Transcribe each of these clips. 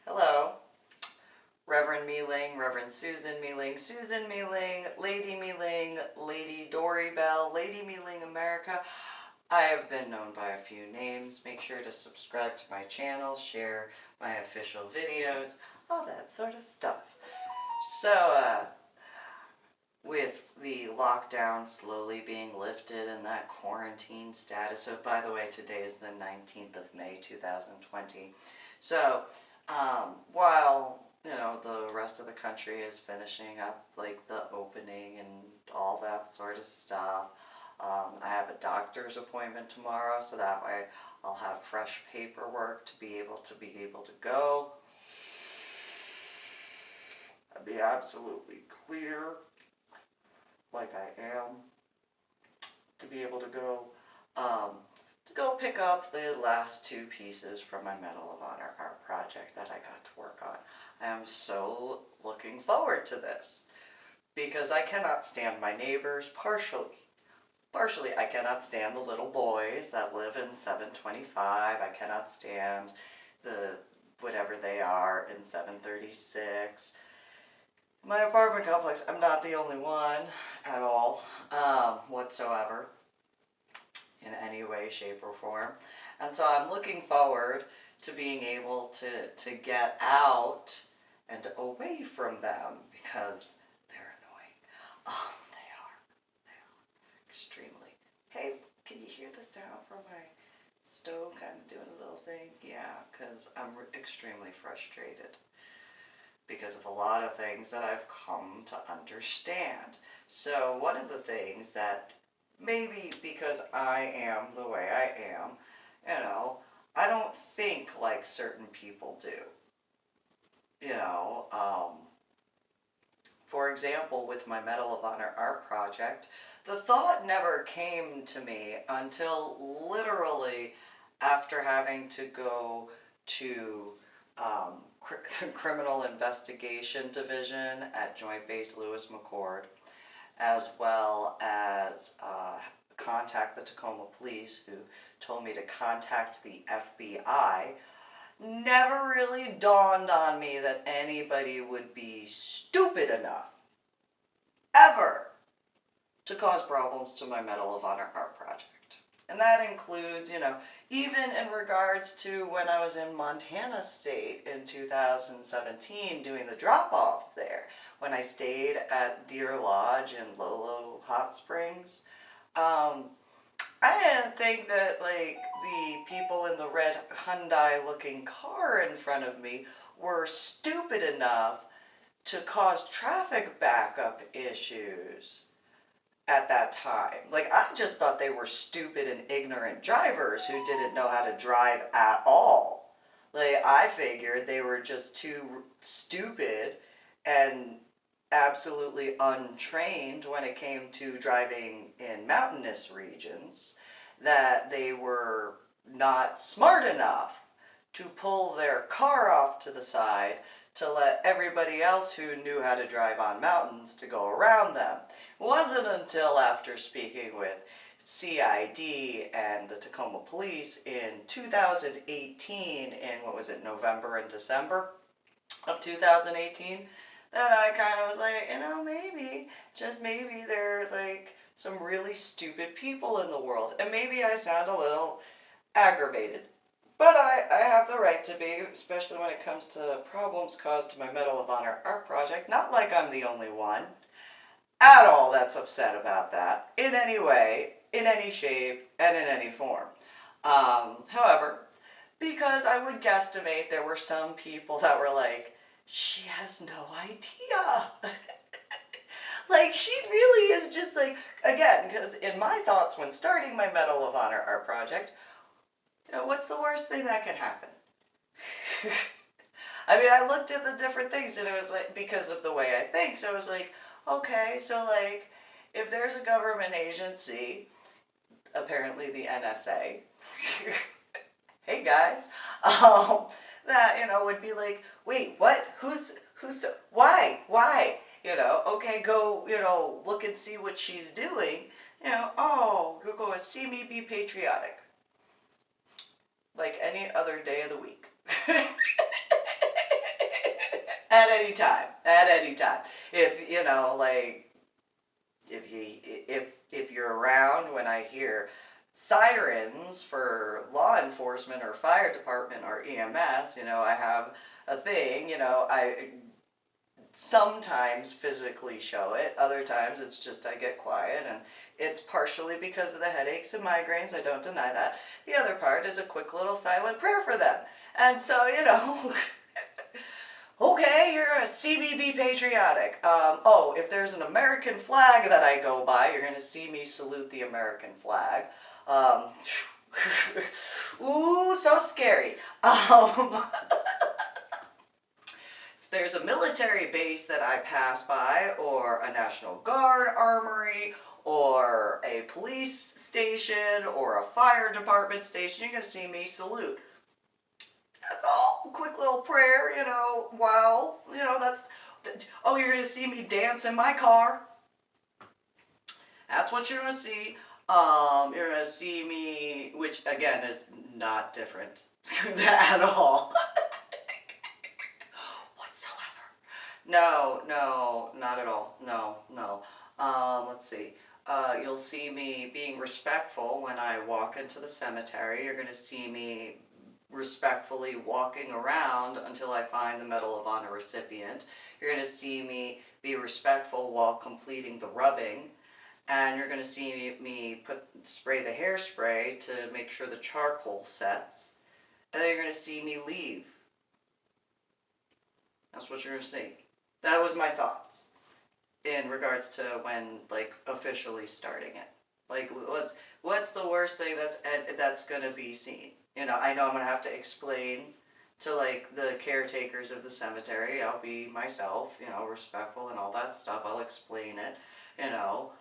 Hello, Reverend MeeLing, Reverend Susan MeeLing, Susan MeeLing, Lady MeeLing, Lady Dori, Belle, Lady MeeLing America. I have been known by a few names. Make sure to subscribe to my channel, share my official videos, all that sort of stuff. So, with the lockdown slowly being lifted and that quarantine status, so by the way, today is the 19th of May, 2020. So, while, you know, the rest of the country is finishing up, like, the opening and all that sort of stuff, I have a doctor's appointment tomorrow, so that way I'll have fresh paperwork to be able to go. I'll be absolutely clear, like I am, to be able to go pick up the last two pieces from my Medal of Honor art project that I got to work on. I am so looking forward to this because I cannot stand my neighbors, partially I cannot stand the little boys that live in 725. I cannot stand the whatever they are in 736. My apartment complex, I'm not the only one at all, whatsoever, in any way, shape, or form. And so I'm looking forward to being able to get out and away from them because they're annoying. They are extremely. Hey, can you hear the sound from my stove kind of doing a little thing? Yeah, because I'm extremely frustrated because of a lot of things that I've come to understand. So one of the things that maybe because I am the way I am, you know, I don't think like certain people do. You know, for example, with my Medal of Honor art project, the thought never came to me until literally after having to go to Criminal Investigation Division at Joint Base Lewis-McChord, as well as contact the Tacoma Police, who told me to contact the FBI. Never really dawned on me that anybody would be stupid enough, ever, to cause problems to my Medal of Honor art project. And that includes, you know, even in regards to when I was in Montana State in 2017 doing the drop-offs there, when I stayed at Deer Lodge in Lolo Hot Springs. I didn't think that, like, the people in the red Hyundai-looking car in front of me were stupid enough to cause traffic backup issues at that time. Like, I just thought they were stupid and ignorant drivers who didn't know how to drive at all. Like, I figured they were just too stupid and absolutely untrained when it came to driving in mountainous regions, that they were not smart enough to pull their car off to the side to let everybody else who knew how to drive on mountains to go around them. It wasn't until after speaking with CID and the Tacoma Police in 2018, in what was it, November and December of 2018, that I kind of was like, you know, maybe, just maybe there are like some really stupid people in the world. And maybe I sound a little aggravated. But I have the right to be, especially when it comes to problems caused to my Medal of Honor art project. Not like I'm the only one at all that's upset about that, in any way, in any shape, and in any form. However, because I would guesstimate there were some people that were like, she has no idea. Like, she really is just like, again, because in my thoughts when starting my Medal of Honor art project, you know, what's the worst thing that can happen? I mean, I looked at the different things and it was like, because of the way I think, so it was like, okay, so like, if there's a government agency, apparently the NSA, hey guys, that, you know, would be like, wait, what? Who's, why? You know, okay, go, you know, look and see what she's doing. You know, oh, you're going see me be patriotic. Like any other day of the week. At any time. At any time. If, you know, like, if you're around when I hear sirens for law enforcement or fire department or EMS, you know, I have a thing, you know, I sometimes physically show it. Other times it's just I get quiet, and it's partially because of the headaches and migraines. I don't deny that. The other part is a quick little silent prayer for them. And so, you know, okay, you're gonna see me be patriotic. Oh, if there's an American flag that I go by, you're gonna see me salute the American flag. Ooh, so scary. If there's a military base that I pass by, or a National Guard armory, or a police station, or a fire department station, you're gonna see me salute. That's all. Quick little prayer, you know, wow, you know, that's, oh, you're going to see me dance in my car. That's what you're going to see. You're going to see me, which again is not different at all. Whatsoever. No, not at all. No. Let's see. You'll see me being respectful when I walk into the cemetery. You're going to see me respectfully walking around until I find the Medal of Honor recipient. You're going to see me be respectful while completing the rubbing, and you're going to see me spray the hairspray to make sure the charcoal sets, and then you're going to see me leave. That's what you're going to see. That was my thoughts in regards to when, like, officially starting it. Like, what's the worst thing that's going to be seen? You know, I know I'm going to have to explain to, like, the caretakers of the cemetery. I'll be myself, you know, respectful and all that stuff. I'll explain it, you know,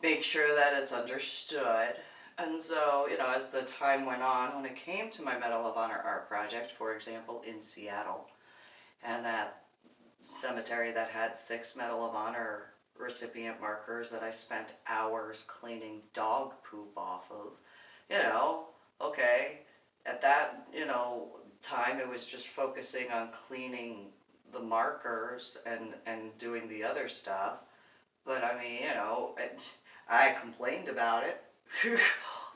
make sure that it's understood. And so, you know, as the time went on, when it came to my Medal of Honor art project, for example, in Seattle, and that cemetery that had 6 Medal of Honor recipient markers that I spent hours cleaning dog poop off of, you know, okay. At that, you know, time, it was just focusing on cleaning the markers and doing the other stuff. But I mean, you know, I complained about it.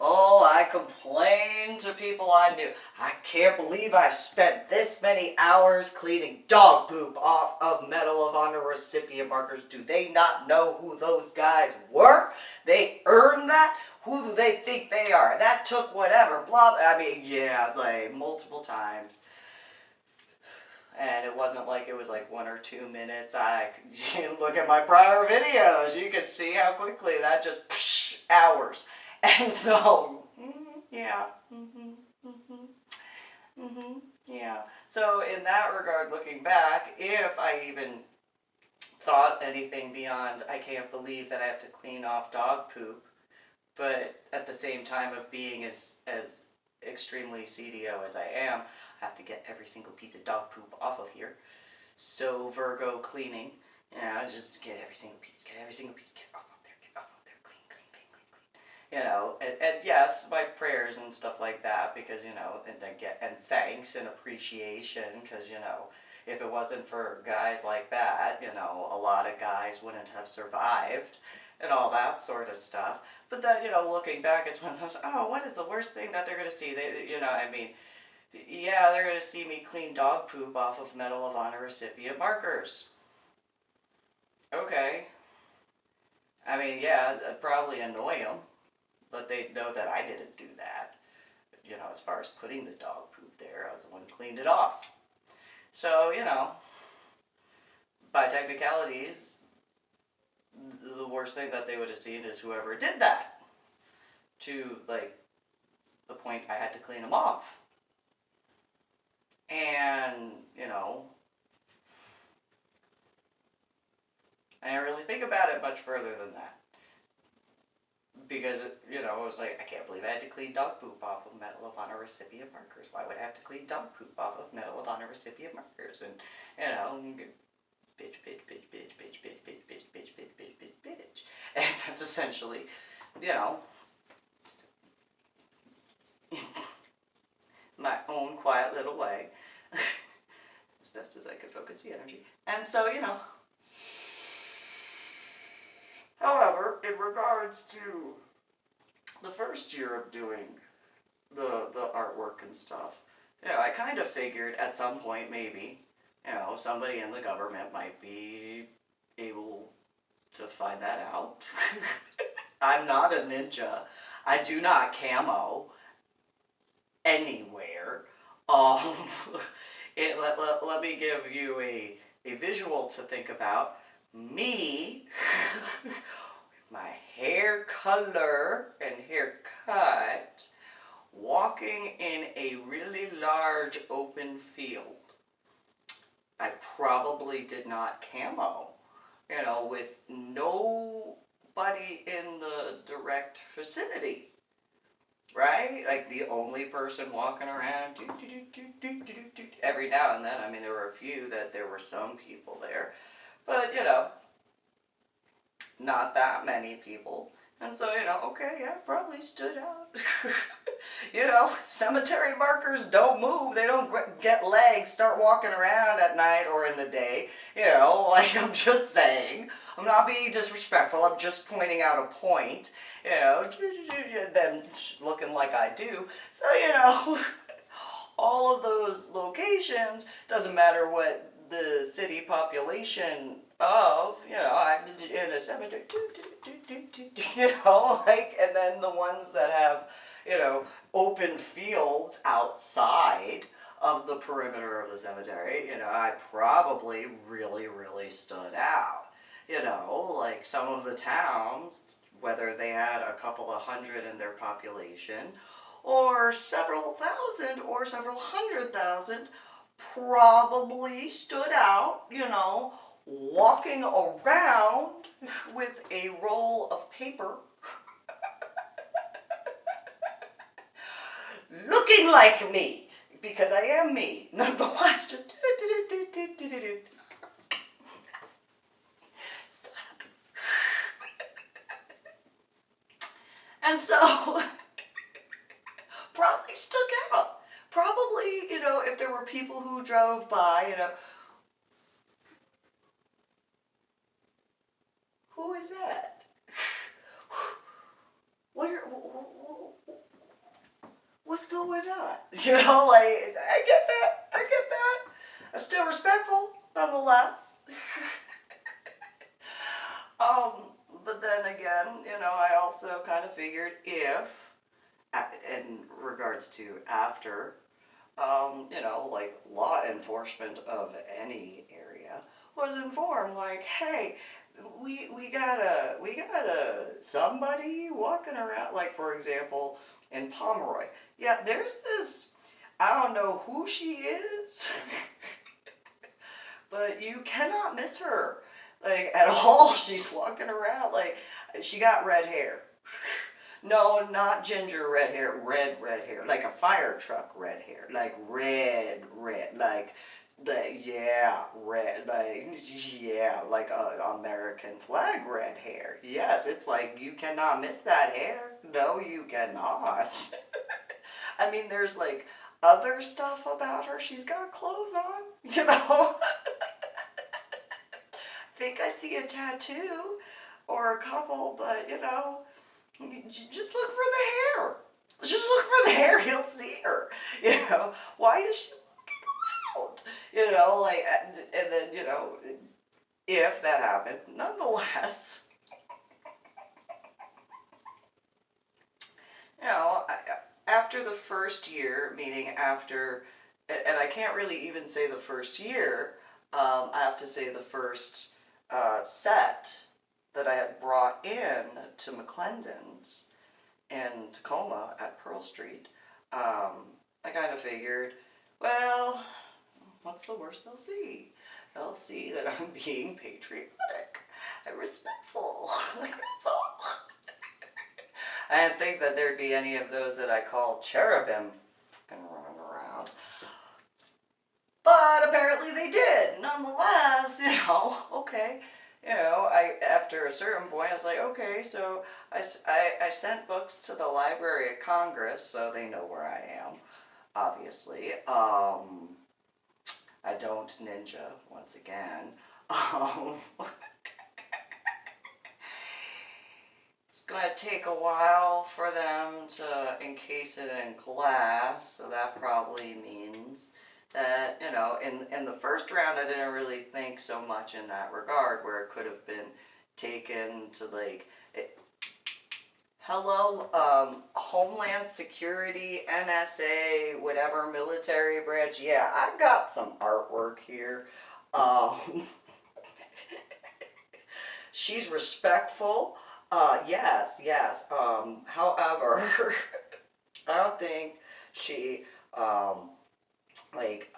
Oh, I complained to people I knew. I can't believe I spent this many hours cleaning dog poop off of Medal of Honor recipient markers. Do they not know who those guys were? They earned that? Who do they think they are? That took whatever, blah, I mean, yeah, like, multiple times. And it wasn't like it was like 1 or 2 minutes. Look at my prior videos. You can see how quickly that just, hours. And so, yeah, yeah. So in that regard, looking back, if I even thought anything beyond, I can't believe that I have to clean off dog poop, but at the same time of being as extremely CDO as I am, I have to get every single piece of dog poop off of here. So Virgo cleaning, you know, just get every single piece, get off of there, clean. You know, and yes, my prayers and stuff like that, because, you know, and thanks and appreciation, because, you know, if it wasn't for guys like that, you know, a lot of guys wouldn't have survived and all that sort of stuff. But then, you know, looking back, it's one of those, oh, what is the worst thing that they're going to see? You know, I mean, yeah, they're going to see me clean dog poop off of Medal of Honor recipient markers. Okay. I mean, yeah, that'd probably annoy them, but they'd know that I didn't do that. You know, as far as putting the dog poop there, I was the one who cleaned it off. So, you know, by technicalities, the worst thing that they would have seen is whoever did that, to, like, the point I had to clean them off. And, you know, I didn't really think about it much further than that. Because, you know, it was like, I can't believe I had to clean dog poop off of Medal of Honor recipient markers. Why would I have to clean dog poop off of Medal of Honor recipient markers? And, you know, bitch. And that's essentially, you know, my own quiet little way, as best as I could focus the energy. And so, you know, however, in regards to the first year of doing the artwork and stuff, you know, I kind of figured at some point maybe, you know, somebody in the government might be able to find that out. I'm not a ninja. I do not camo anywhere. Let me give you a visual to think about. Me, my hair color and haircut, walking in a really large open field. I probably did not camo, you know, with nobody in the direct vicinity, right? Like the only person walking around, every now and then. I mean, there were a few that there were some people there, but, you know, not that many people. And so, you know, okay, yeah, probably stood out. You know, cemetery markers don't move. They don't get legs, start walking around at night or in the day. You know, like, I'm just saying. I'm not being disrespectful. I'm just pointing out a point. You know, them looking like I do. So, you know, all of those locations, doesn't matter what the city population of, you know, I'm in a cemetery, you know, like, and then the ones that have, you know, open fields outside of the perimeter of the cemetery, you know, I probably really, really stood out. You know, like some of the towns, whether they had a couple of hundred in their population, or several thousand, or several 100,000, probably stood out, you know, walking around with a roll of paper, looking like me, because I am me, nonetheless, just and so, probably stuck out. Probably, you know, if there were people who drove by, you know, who is that? What's going on? You know, like, I get that. I'm still respectful, nonetheless. But then again, you know, I also kind of figured if, in regards to after, you know, like law enforcement of any area was informed, like, hey, we got somebody walking around, like, for example, in Pomeroy. Yeah, there's this, I don't know who she is, but you cannot miss her, like, at all. She's walking around, like, she got red hair. No, not ginger red hair, red hair, like a fire truck red hair, like red, like, yeah, red, like, yeah, like a American flag red hair. Yes, it's like, you cannot miss that hair. No, you cannot. I mean, there's like other stuff about her. She's got clothes on, you know. I think I see a tattoo or a couple, but, you know, just look for the hair. Just look for the hair, you'll see her. You know, why is she looking around? You know, like, and then, you know, if that happened, nonetheless, you know, after the first year, meaning after, and I can't really even say the first year, I have to say the first set that I had brought in to McClendon's in Tacoma at Pearl Street, I kind of figured, well, what's the worst they'll see? They'll see that I'm being patriotic and respectful. Like, that's all. I didn't think that there'd be any of those that I call cherubim fucking running around. But apparently they did. Nonetheless, you know, okay. after a certain point, I was like, okay, so I sent books to the Library of Congress, so they know where I am, obviously. I don't ninja, once again. Um, it's going to take a while for them to encase it in glass, so that probably means that, in the first round I didn't really think so much in that regard, where it could have been taken to, like, hello, Homeland Security, NSA, whatever, military branch. Yeah, I got some artwork here. Um, she's respectful. Yes, yes. However, I don't think she, like,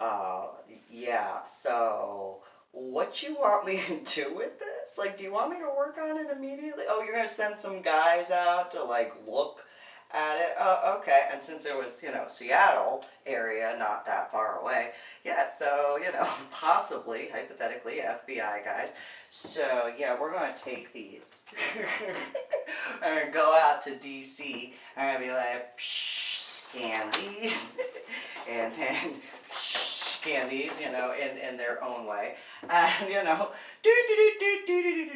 yeah, so what you want me to do with this? Like, do you want me to work on it immediately? Oh, you're gonna send some guys out to, like, look at it? Oh, okay. And since it was, Seattle area, not that far away, yeah, so, possibly, hypothetically, FBI guys. So, yeah, we're gonna take these. I'm gonna go out to DC. I'm gonna be like, psh, scan these. And then scan these, in their own way. And,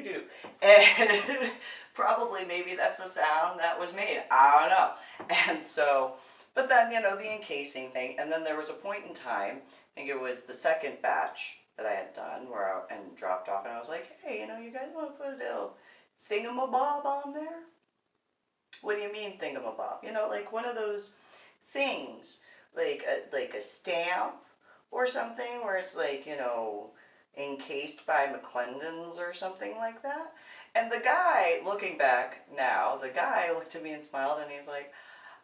do. And probably maybe that's the sound that was made. I don't know. And so, but then, the encasing thing. And then there was a point in time, I think it was the second batch that I had done, and dropped off. And I was like, hey, you guys want to put a little thingamabob on there? What do you mean thingamabob? Like one of those things, like a stamp or something, where it's like, encased by McClendon's or something like that. And the guy, looking back now, the guy looked at me and smiled, and he's like,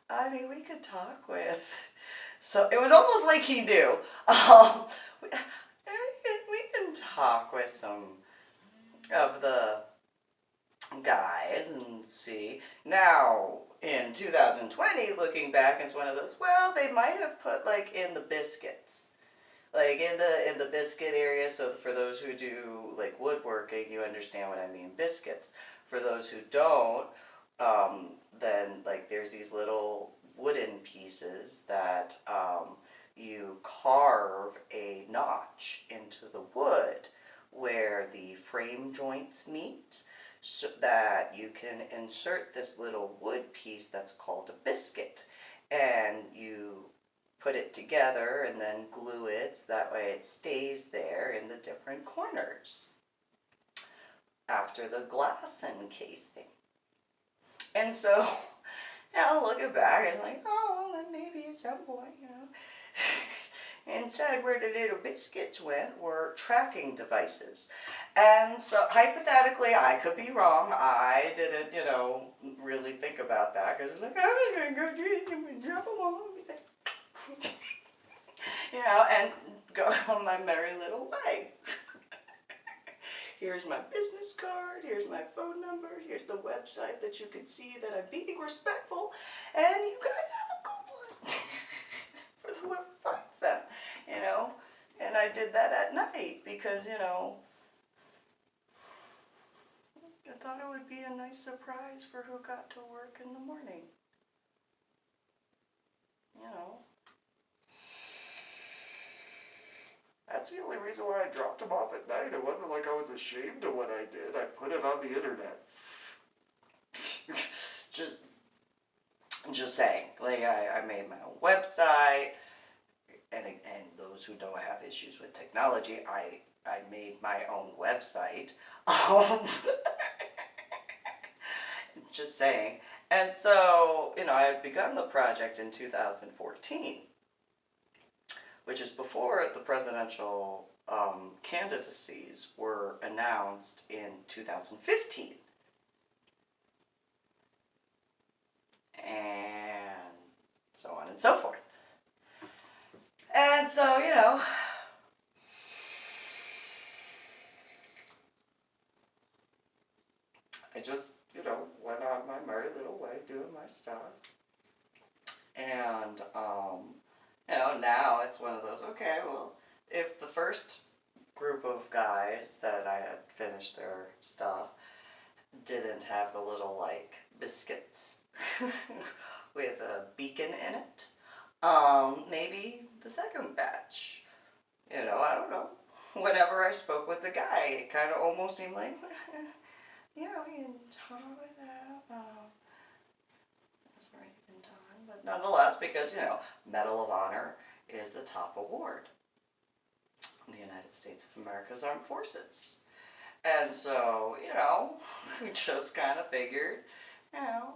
I mean, we could talk with. So it was almost like he knew. We can talk with some of the guys and see. Now, in 2020, looking back, it's one of those, well, they might have put, like, in the biscuits. Like, in the biscuit area, so for those who do, like, woodworking, you understand what I mean, biscuits. For those who don't, then, like, there's these little wooden pieces that you carve a notch into the wood where the frame joints meet, so that you can insert this little wood piece that's called a biscuit, and you put it together and then glue it so that way it stays there in the different corners after the glass encasing. And so, looking back, it's like, oh, well, then maybe at some point, inside where the little biscuits went were tracking devices. And so, hypothetically, I could be wrong. I didn't, really think about that, because it's like, I was going to go and drop them off. And go on my merry little way. Here's my business card, here's my phone number, here's the website that you can see that I'm being respectful, and you guys have a good one for whoever finds them, And I did that at night because, I thought it would be a nice surprise for who got to work in the morning. That's the only reason why I dropped them off at night. It wasn't like I was ashamed of what I did. I put it on the internet. just saying. Like, I made my own website, and those who don't have issues with technology, I made my own website. Just saying. And so, I had begun the project in 2014. Which is before the presidential candidacies were announced in 2015. And so on and so forth. And so, I just, went on my merry little way doing my stuff. And, now it's one of those, okay, well, if the first group of guys that I had finished their stuff didn't have the little, like, biscuits with a beacon in it. Maybe the second batch. You know, I don't know. Whenever I spoke with the guy, it kind of almost seemed like, yeah, we can talk with that. That's already been done. But nonetheless, because, you know, Medal of Honor is the top award in the United States of America's Armed Forces. And so, you know, we just kind of figured, you know,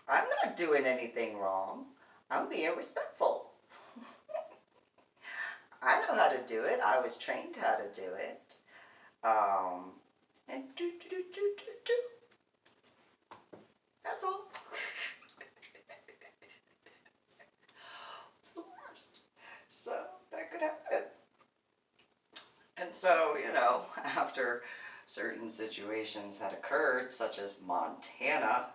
I'm not doing anything wrong. I'm being respectful. I know how to do it. I was trained how to do it. And do. That's all. It's the worst. So that could happen. And so, you know, after certain situations had occurred, such as Montana,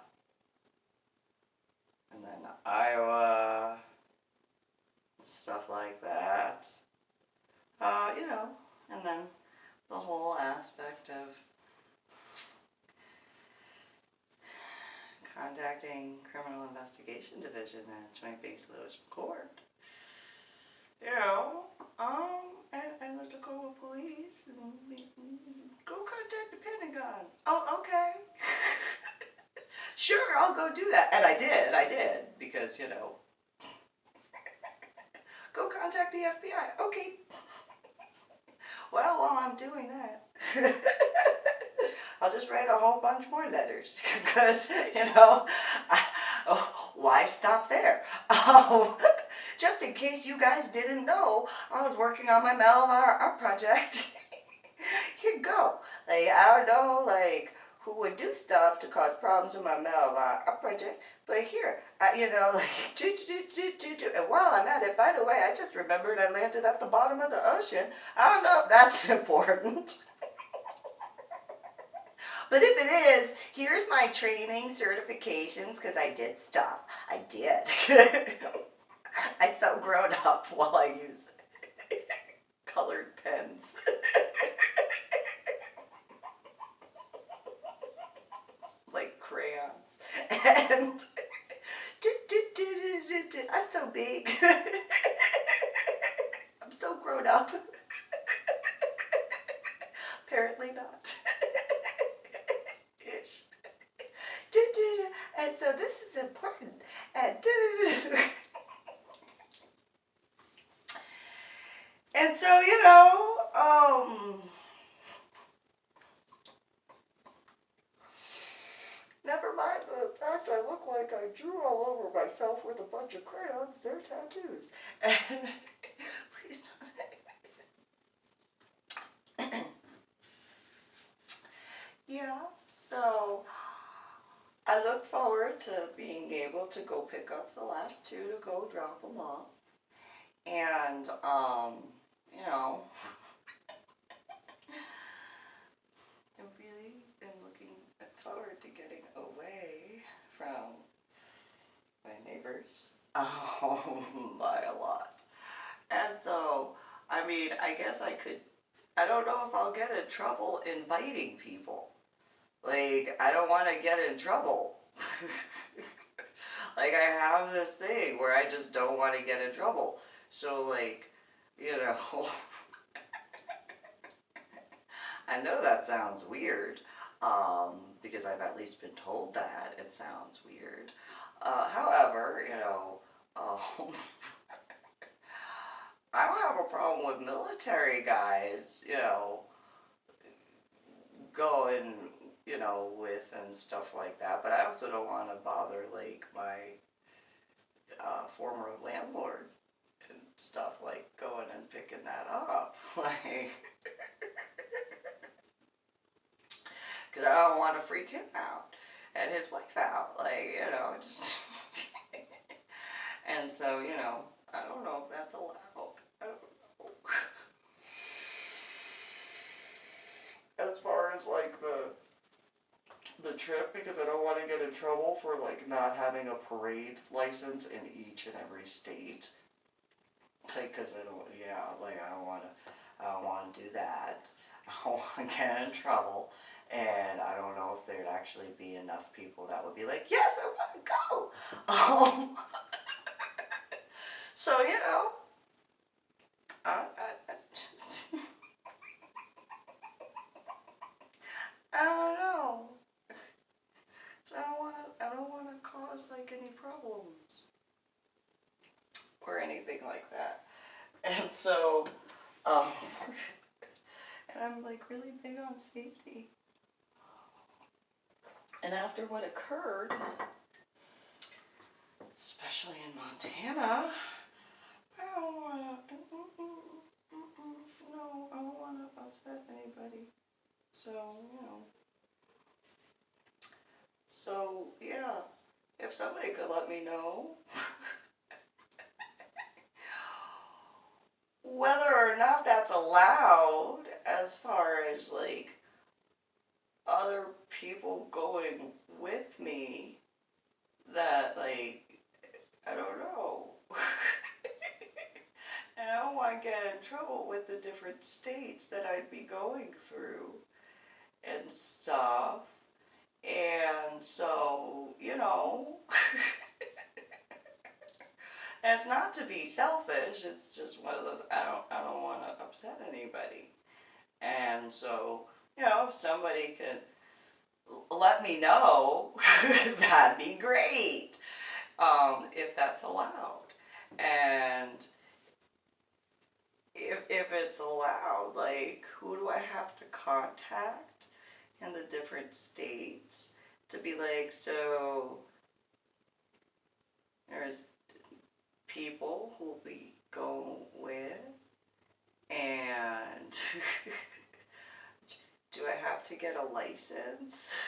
and then Iowa, stuff like that, you know, and then the whole aspect of contacting Criminal Investigation Division at Joint Base Lewis-McChord, you know, and the Tacoma Police, and go contact the Pentagon. Oh, okay. Sure, I'll go do that. And I did, because, you know, go contact the FBI. Okay. Well, while I'm doing that, I'll just write a whole bunch more letters, because, you know, why stop there? Just in case you guys didn't know, I was working on my Medal of Honor project. Here you go. Like, I don't know, like, who would do stuff to cause problems with my Medal of Honor project, but here, you know, like, and while I'm at it, by the way, I just remembered I landed at the bottom of the ocean. I don't know if that's important. But if it is, here's my training certifications, because I did stuff. I did. I so grown up while I use colored pens. Like crayons. And I'm so big. I'm so grown up. Apparently not. Ish. And so this is important. And so, you know, never mind the fact I look like I drew all over myself with a bunch of crayons. They're tattoos. And please don't. Yeah, so I look forward to being able to go pick up the last two to go drop them off. And, you know, I really am looking forward to getting away from my neighbors by a lot. And so, I mean, I guess I don't know if I'll get in trouble inviting people. Like, I don't want to get in trouble. Like, I have this thing where I just don't want to get in trouble. So, like, you know, I know that sounds weird, because I've at least been told that it sounds weird. However, you know, I don't have a problem with military guys, you know, going, you know, with and stuff like that, but I also don't want to bother, like, my former landlord and stuff, like, going and picking that up, like, because I don't want to freak him out, and his wife out, like, you know, just, and so, you know, I don't know if that's allowed, I don't know. As far as, like, the trip, because I don't want to get in trouble for, like, not having a parade license in each and every state. Like, because I don't, yeah, like, I don't want to, I don't want to do that. I don't want to get in trouble. And I don't know if there'd actually be enough people that would be like, yes, I want to go. So, you know, I just, I don't know. So I don't want to cause like any problems or anything like that. And so, and I'm like really big on safety. And after what occurred, especially in Montana, I don't want to, no, I don't want to upset anybody. So, you know. So, yeah, if somebody could let me know whether or not that's allowed as far as, like, other people going with me that, like, I don't know. And I don't want to get in trouble with the different states that I'd be going through and stuff. And so, you know, and it's not to be selfish, it's just one of those, I don't want to upset anybody. And so, you know, if somebody could let me know, that'd be great, if that's allowed. And if it's allowed, like, who do I have to contact in the different states to be like, so there's people who'll be going with, and do I have to get a license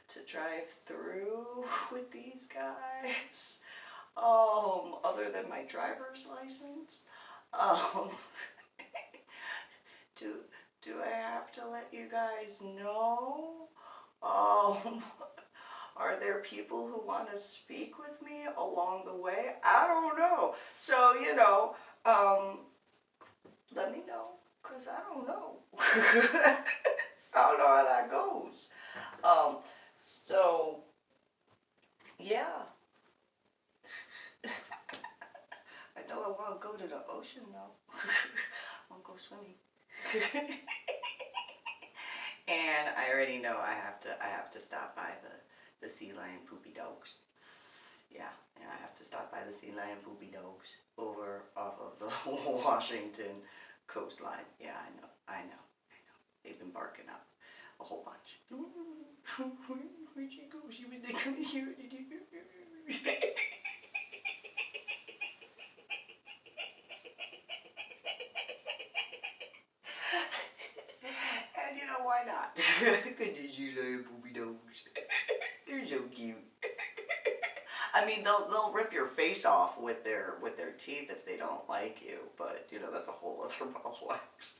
to drive through with these guys, other than my driver's license? Do I have to let you guys know? Are there people who want to speak with me along the way? I don't know. So, you know, let me know, because I don't know. I don't know how that goes. So, yeah. I know I want to go to the ocean, though. I want to go swimming. And I already know I have to stop by the sea lion poopy dogs. Yeah, and I have to stop by the sea lion poopy dogs over off of the Washington coastline. Yeah, I know. They've been barking up a whole bunch. Where'd she go? She was like, come here. And you know, why not? Because you like poopy dogs. They're so cute. I mean, they'll rip your face off with their teeth if they don't like you, but you know, that's a whole other ball of wax.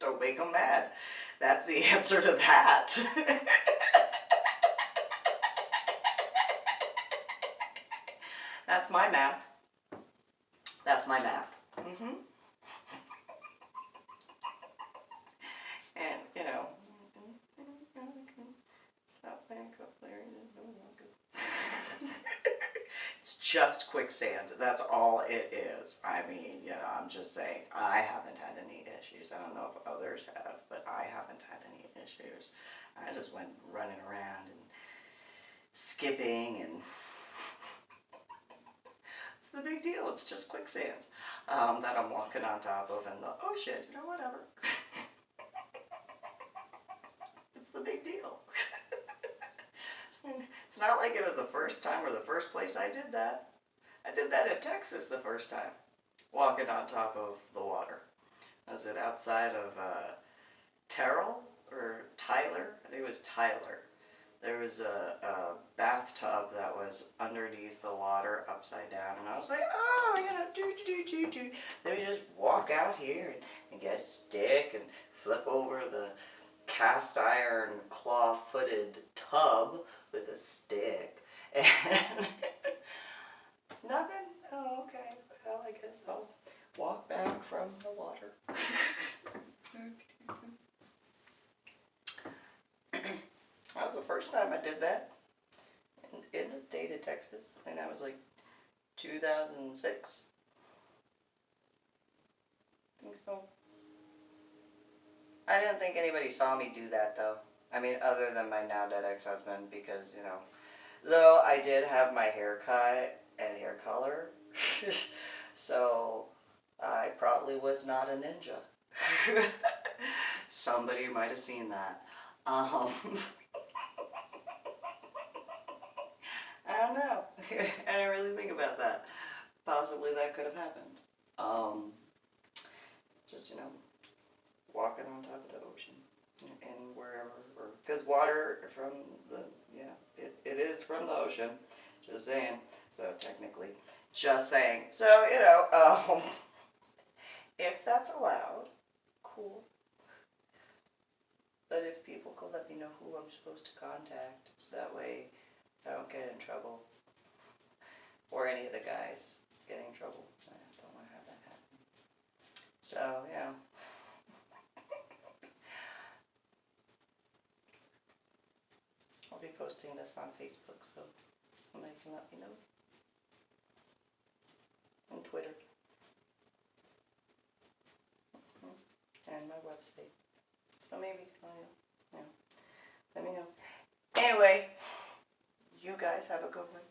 Don't make them mad. That's the answer to that. That's my math. That's my math. And, you know, stop playing cup player. It's just quicksand. That's all it is. I mean, you know, I'm just saying, I haven't had any issues. I don't know if others have, but I haven't had any issues. I just went running around and skipping, and it's the big deal. It's just quicksand that I'm walking on top of, and the, oh shit, you know, whatever. It's the big deal. It's not like it was the first time or the first place I did that. I did that in Texas the first time, walking on top of the water. Was it outside of Terrell or Tyler? I think it was Tyler. There was a bathtub that was underneath the water, upside down, and I was like, oh, you know, Then we just walk out here and get a stick and flip over the cast iron claw-footed tub with a stick, and nothing. Oh, okay. Well, I guess I'll walk back from the water. to Texas. I think that was like 2006. I think so. I didn't think anybody saw me do that though. I mean, other than my now dead ex-husband, because, you know, though I did have my hair cut and hair color, so I probably was not a ninja. Somebody might have seen that. I don't know. I didn't really think about that. Possibly that could have happened. Just, you know, walking on top of the ocean and wherever, because water from the, yeah, it is from the ocean, just saying, so technically, just saying, so, you know, if that's allowed, cool, but if people could let me know who I'm supposed to contact, so that way I don't get in trouble, or any of the guys get in trouble. I don't want to have that happen. So, yeah. I'll be posting this on Facebook, so somebody can let me know. And Twitter. And my website. So maybe, yeah. Let me know. Anyway, you guys have a good one.